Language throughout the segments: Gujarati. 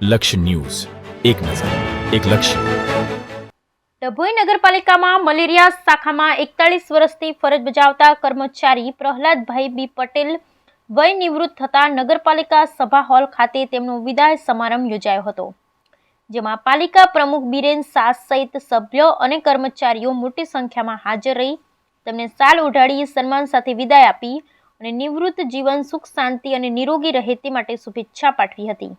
લક્ષ્ય ન્યૂઝ, એક નજર, એક લક્ષ્ય. ડભોઈ નગરપાલિકામાં મલેરિયા શાખામાં 41 વર્ષથી ફરજ બજાવતા કર્મચારી પ્રહલાદભાઈ બી પટેલ વય નિવૃત્ત થતા નગરપાલિકા સભા હોલ ખાતે તેમનો વિદાય સમારંભ યોજાયો હતો, જેમાં પાલિકા પ્રમુખ બીરેન શાહ સહિત સભ્યો અને કર્મચારીઓ મોટી સંખ્યામાં હાજર રહી તેમને શાલ ઓઢાડી સન્માન સાથે વિદાય આપી અને નિવૃત્ત જીવન સુખ શાંતિ અને નિરોગી રહે તે માટે શુભેચ્છા પાઠવી હતી.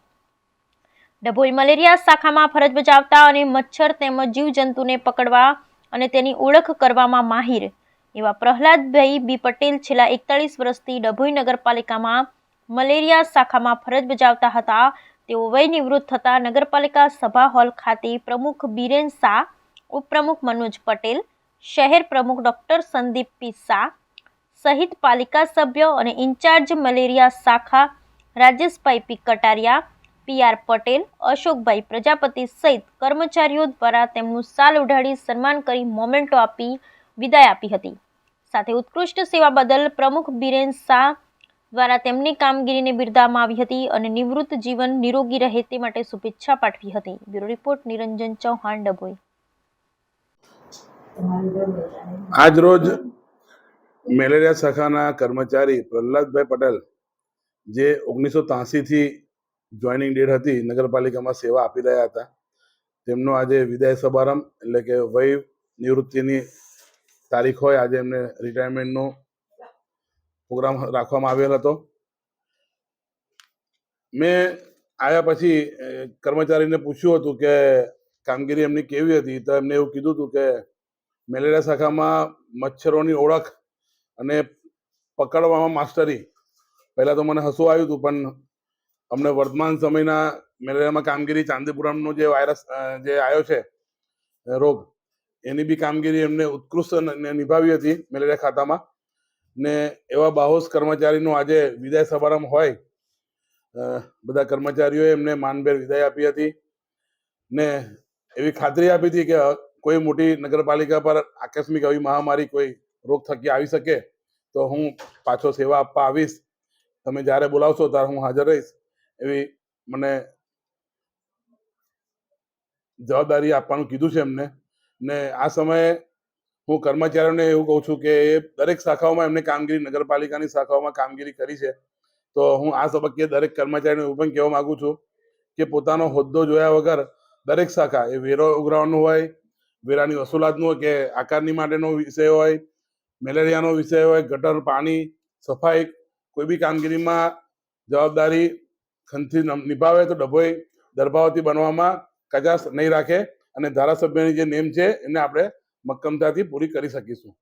ડભોઈ મલેરિયા શાખામાં ફરજ બજાવતા અને મચ્છર તેમજ જીવજંતુને પકડવા અને તેની ઓળખ કરવામાં માહિર એવા પ્રહલાદભાઈ બી પટેલ છેલ્લા 41 વર્ષથી ડભોઈ નગરપાલિકામાં મલેરિયા શાખામાં ફરજ બજાવતા હતા. તેઓ વય નિવૃત્ત થતા નગરપાલિકા સભા હોલ ખાતે પ્રમુખ બીરેન શાહ, ઉપપ્રમુખ મનોજ પટેલ, શહેર પ્રમુખ ડોક્ટર સંદીપ પી શાહ સહિત પાલિકા સભ્યો અને ઇન્ચાર્જ મલેરિયા શાખા રાજેશભાઈ પી કટારિયા, પીઆર પટેલ, અશોકભાઈ પ્રજાપતિ સહિત કર્મચારીઓ દ્વારા તેમનું શાલ ઓઢાડી સન્માન કરી મોમેન્ટો આપી વિદાય આપી હતી. સાથે ઉત્કૃષ્ટ સેવા બદલ પ્રમુખ બીરેન શાહ દ્વારા તેમની કામગીરીને બિરદાવવામાં આવી હતી અને નિવૃત્ત જીવન નિરોગી રહે તે માટે શુભેચ્છા પાઠવી હતી. બ્યુરો રિપોર્ટ નિરંજન ચૌહાણ, ડભોઈ. આજ રોજ મેલેરિયા શાખાના કર્મચારી પ્રહલાદભાઈ પટેલ જે 1983 થી જોઈનિંગ ડેટ હતી, નગરપાલિકામાં સેવા આપી રહ્યા હતા, તેમનો આજે વિદાય સમારંભ એટલે કે વય નિવૃત્તિની તારીખ હોય આજે એમને રિટાયરમેન્ટનો પ્રોગ્રામ રાખવામાં આવેલ હતો. મેં આવ્યા પછી કર્મચારીને પૂછ્યું હતું કે કામગીરી એમની કેવી હતી, તો એમને એવું કીધું હતું કે મેલેરિયા શાખામાં મચ્છરોની ઓળખ અને પકડવામાં માસ્ટરી. પહેલાં તો મને હસવું આવ્યું હતું, પણ અમને વર્તમાન સમયના મેલેરિયામાં કામગીરી ચાંદીપુરમનો જે વાયરસ જે આવ્યો છે રોગ, એની બી કામગીરી એમને ઉત્કૃષ્ટ નિભાવી હતી મેલેરિયા ખાતામાં. ને એવા બાહોશ કર્મચારીનો આજે વિદાય સમારંભ હોય, બધા કર્મચારીઓએ એમને માનભેર વિદાય આપી હતી ને એવી ખાતરી આપી હતી કે કોઈ મોટી નગરપાલિકા પર આકસ્મિક આવી મહામારી કોઈ રોગ થકી આવી શકે તો હું પાછો સેવા આપવા આવીશ, તમે જ્યારે બોલાવશો ત્યારે હું હાજર રહીશ, એવી મને જવાબદારી આપવાનું કીધું છે એમને. ને આ સમયે હું કર્મચારીઓને એવું કહું છું કે એ દરેક શાખાઓમાં એમને કામગીરી નગરપાલિકાની શાખાઓમાં કામગીરી કરી છે, તો હું આ તબક્કે દરેક કર્મચારીને એવું પણ કહેવા માગું છું કે પોતાનો હોદ્દો જોયા વગર દરેક શાખા, એ વેરો ઉઘરાવવાનો હોય, વેરાની વસૂલાતનો હોય કે આકારની માટેનો વિષય હોય, મેલેરિયાનો વિષય હોય, ગટર પાણી સફાઈ, કોઈ બી કામગીરીમાં જવાબદારી ખંતથી નિભાવે તો ડભોઈ દર્ભાવતી બનવામાં કચાશ નહીં રાખે અને ધારાસભ્યની જે નેમ છે એને આપણે મક્કમતાથી પૂરી કરી શકીશું.